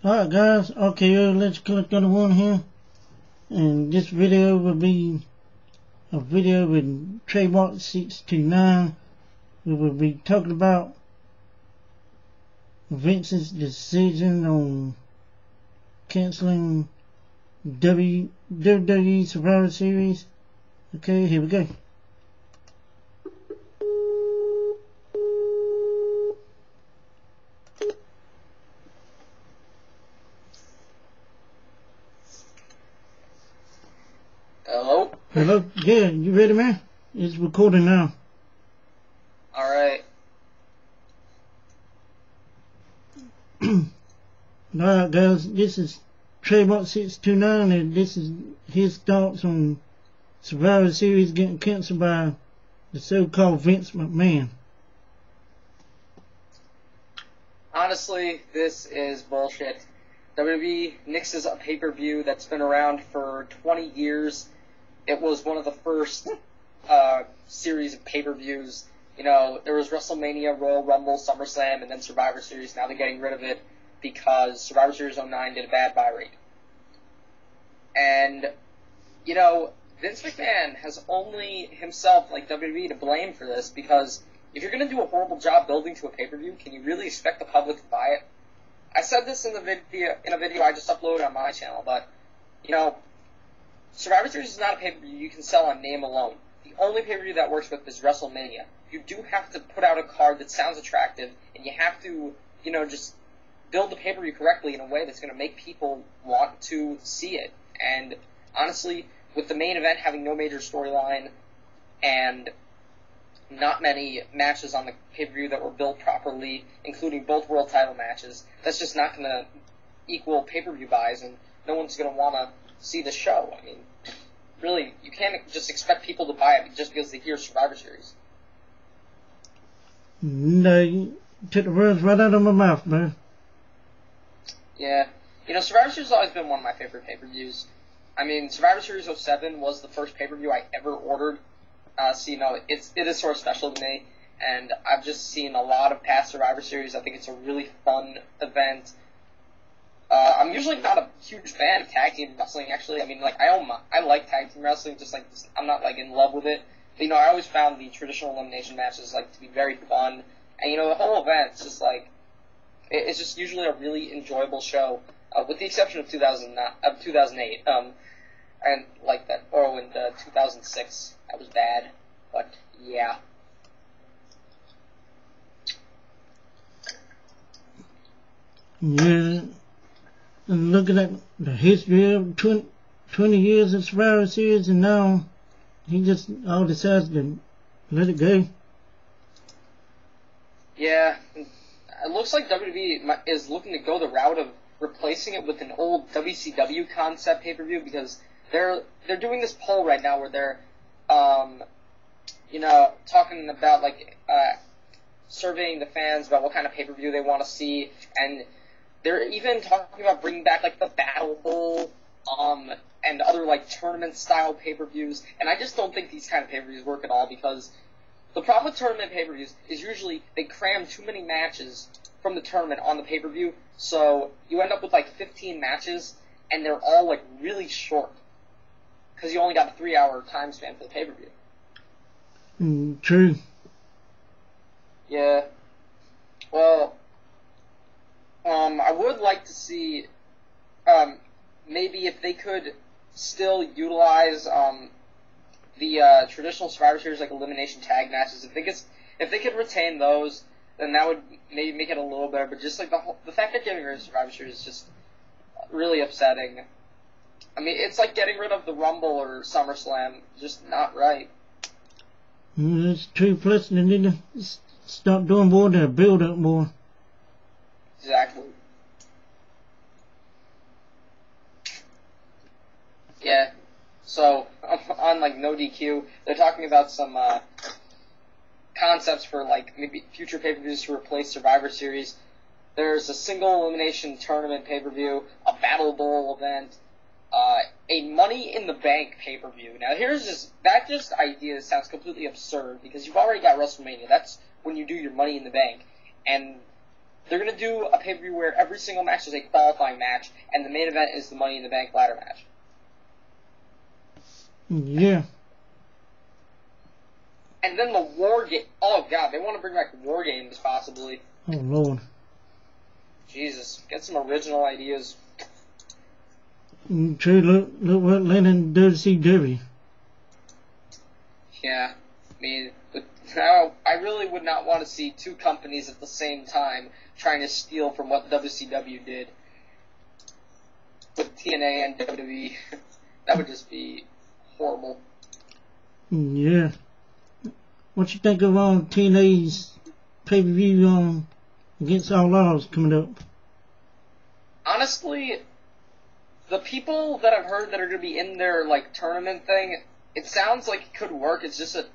Alright guys, okay, let's click on the one here. And this video will be a video with Trademark629. We will be talking about Vince's decision on canceling WWE Survivor Series. Okay, here we go. Hello? Hello? Yeah, you ready, man? It's recording now. Alright. Alright guys, this is Trademark629 and this is his thoughts on Survivor Series getting canceled by the so-called Vince McMahon. Honestly, this is bullshit. WWE nixes a pay-per-view that's been around for 20 years. It was one of the first series of pay-per-views. You know, there was WrestleMania, Royal Rumble, SummerSlam, and then Survivor Series. Now they're getting rid of it because Survivor Series 09 did a bad buy rate. And, you know, Vince McMahon has only himself, like WWE, to blame for this, because if you're going to do a horrible job building to a pay-per-view, can you really expect the public to buy it? I said this in a video I just uploaded on my channel, but, you know, Survivor Series is not a pay-per-view you can sell on name alone. The only pay-per-view that works with is WrestleMania. You do have to put out a card that sounds attractive, and you have to, you know, just build the pay-per-view correctly in a way that's going to make people want to see it. And honestly, with the main event having no major storyline and not many matches on the pay-per-view that were built properly, including both world title matches, that's just not going to equal pay-per-view buys, and no one's going to want to see the show. I mean, really, you can't just expect people to buy it just because they hear Survivor Series. No, you took the words right out of my mouth, man. Yeah. You know, Survivor Series has always been one of my favorite pay-per-views. I mean, Survivor Series 07 was the first pay-per-view I ever ordered. So, you know, it is sort of special to me, and I've just seen a lot of past Survivor Series. I think it's a really fun event. I'm usually not a huge fan of tag team wrestling, actually. I mean, like, I like tag team wrestling, just like, I'm not, like, in love with it. But, you know, I always found the traditional elimination matches, like, to be very fun. And, you know, the whole event's just, like, it's just usually a really enjoyable show, with the exception of 2008, and, like, that, or in 2006. That was bad, but, yeah. Yeah, and looking at the history of 20 years of Survivor Series, and now he just all decides to let it go. Yeah, it looks like WWE is looking to go the route of replacing it with an old WCW concept pay-per-view, because they're doing this poll right now where they're you know, talking about, like, surveying the fans about what kind of pay-per-view they want to see, and they're even talking about bringing back, like, the Battle Bowl, and other, like, tournament-style pay-per-views, and I just don't think these kind of pay-per-views work at all, because the problem with tournament pay-per-views is usually they cram too many matches from the tournament on the pay-per-view, so you end up with, like, 15 matches, and they're all, like, really short, because you only got a 3-hour time span for the pay-per-view. True. Yeah. Well, I would like to see, maybe if they could still utilize, the, traditional Survivor Series, like, elimination tag matches. If they could retain those, then that would maybe make it a little better, but just, like, the fact that getting rid of Survivor Series is just really upsetting. I mean, it's like getting rid of the Rumble or SummerSlam, just not right. It's true, plus they need to stop doing more than build up more. Exactly. Yeah. So, on, like, No DQ, they're talking about some, concepts for, like, maybe future pay-per-views to replace Survivor Series. There's a single elimination tournament pay-per-view, a Battle Bowl event, a Money in the Bank pay-per-view. Now, that idea sounds completely absurd, because you've already got WrestleMania. That's when you do your Money in the Bank. And they're going to do a pay-per-view where every single match is a qualifying match, and the main event is the Money in the Bank ladder match. Yeah. And then the War Game. Oh, God, they want to bring back War Games, possibly. Oh, Lord. Jesus, get some original ideas. True, look what Lennon does to CW. Yeah, I mean, I really would not want to see two companies at the same time trying to steal from what WCW did with TNA and WWE. That would just be horrible. Yeah. What you think of TNA's pay-per-view against All Outlaws coming up? Honestly, the people that I've heard that are going to be in their like tournament thing, it sounds like it could work. It's just that,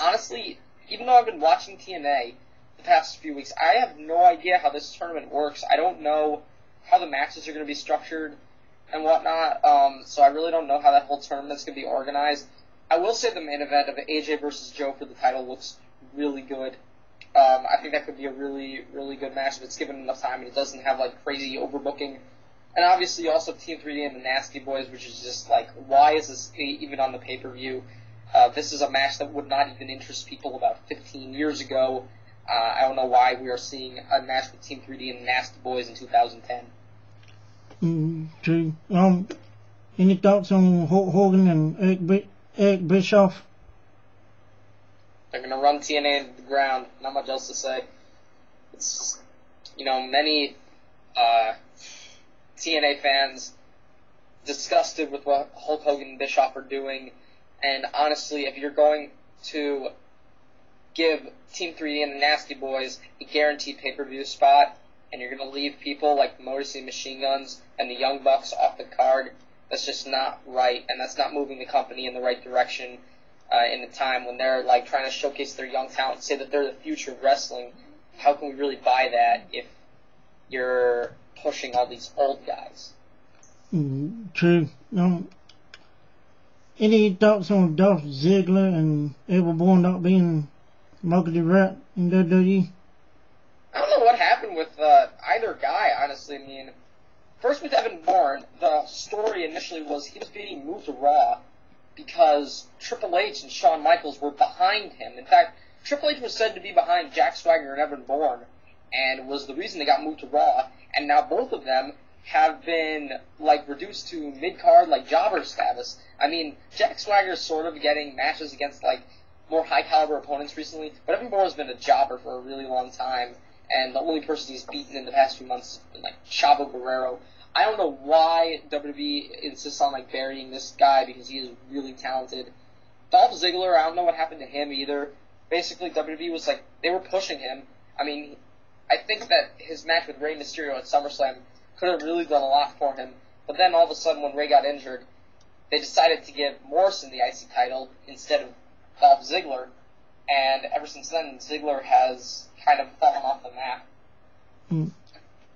honestly, even though I've been watching TNA the past few weeks, I have no idea how this tournament works. I don't know how the matches are going to be structured and whatnot, so I really don't know how that whole tournament's going to be organized. I will say the main event of AJ versus Joe for the title looks really good. I think that could be a really, really good match if it's given enough time and it doesn't have like crazy overbooking. And obviously you also have Team 3D and the Nasty Boys, which is just like, why is this even on the pay-per-view? This is a match that would not even interest people about 15 years ago. I don't know why we are seeing a match with Team 3D and the Nasty Boys in 2010. True. Any thoughts on Hulk Hogan and Eric Bischoff? They're going to run TNA into the ground. Not much else to say. It's, many TNA fans disgusted with what Hulk Hogan and Bischoff are doing. And honestly, if you're going to give Team 3D and the Nasty Boys a guaranteed pay-per-view spot, and you're going to leave people like the Motor City Machine Guns and the Young Bucks off the card, that's just not right, and that's not moving the company in the right direction in a time when they're like trying to showcase their young talent, say that they're the future of wrestling. How can we really buy that if you're pushing all these old guys? True. Any thoughts on Dolph Ziggler and Everborn not being marketed right in WWE? I don't know what happened with either guy, honestly. I mean, first with Evan Bourne, the story initially was he was being moved to Raw because Triple H and Shawn Michaels were behind him. In fact, Triple H was said to be behind Jack Swagger and Evan Bourne, and was the reason they got moved to Raw. And now both of them have been like reduced to mid-card, like jobber status. I mean, Jack Swagger's sort of getting matches against like more high-caliber opponents recently, but Evan Bourne has been a jobber for a really long time. And the only person he's beaten in the past few months has been like Chavo Guerrero. I don't know why WWE insists on like burying this guy because he is really talented. Dolph Ziggler, I don't know what happened to him either. Basically, WWE was like, they were pushing him. I mean, I think that his match with Rey Mysterio at SummerSlam could have really done a lot for him. But then all of a sudden, when Rey got injured, they decided to give Morrison the IC title instead of Dolph Ziggler. And ever since then, Ziggler has kind of fallen off the map.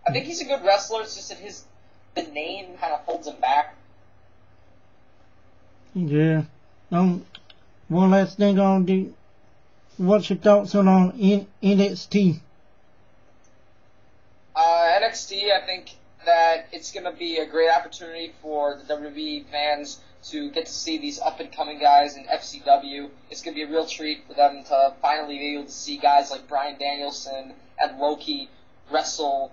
I think he's a good wrestler. It's just that the name kind of holds him back. Yeah. One last thing on do. What's your thoughts on NXT? NXT, I think that it's going to be a great opportunity for the WWE fans to get to see these up-and-coming guys in FCW. It's going to be a real treat for them to finally be able to see guys like Bryan Danielson and Loki wrestle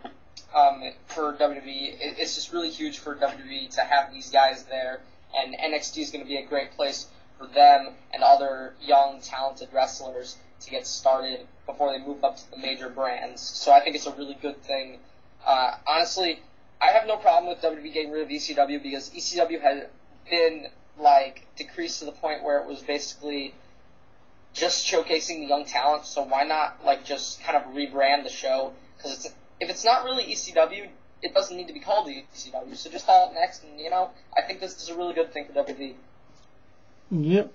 for WWE. It's just really huge for WWE to have these guys there, and NXT is going to be a great place for them and other young, talented wrestlers to get started before they move up to the major brands. So I think it's a really good thing. Honestly, I have no problem with WWE getting rid of ECW because ECW had been like decreased to the point where it was basically just showcasing the young talent. So why not like just kind of rebrand the show? Because if it's not really ECW, it doesn't need to be called ECW. So just call it next, and I think this is a really good thing for WWE. Yep.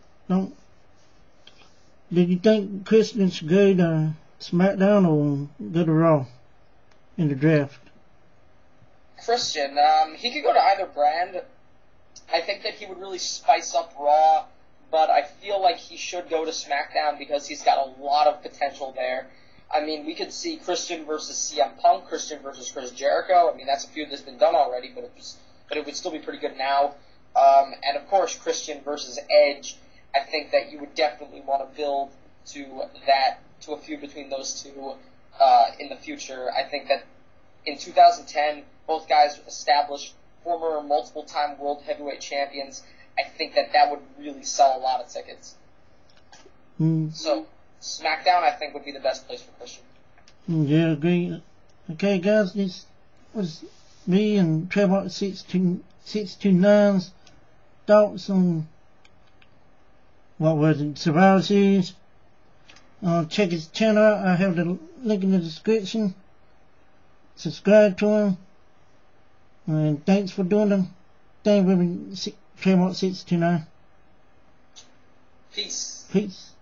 Did you think Christian should go to SmackDown or go to Raw in the draft? Christian, he could go to either brand. I think that he would really spice up Raw, but I feel like he should go to SmackDown because he's got a lot of potential there. I mean, we could see Christian versus CM Punk, Christian versus Chris Jericho. I mean, that's a feud that's been done already, but it would still be pretty good now. And of course, Christian versus Edge. I think that you would definitely want to build to a feud between those two in the future. I think that in 2010, both guys established former multiple-time world heavyweight champions. I think that would really sell a lot of tickets. So SmackDown, I think, would be the best place for Christian. Yeah, agree. Okay, guys, this was me and Trademark629's thoughts on what was it, Survivor Series. Check his channel out. I have the link in the description. Subscribe to him. And thanks for doing the thing with me, Trademark629. Peace. Peace.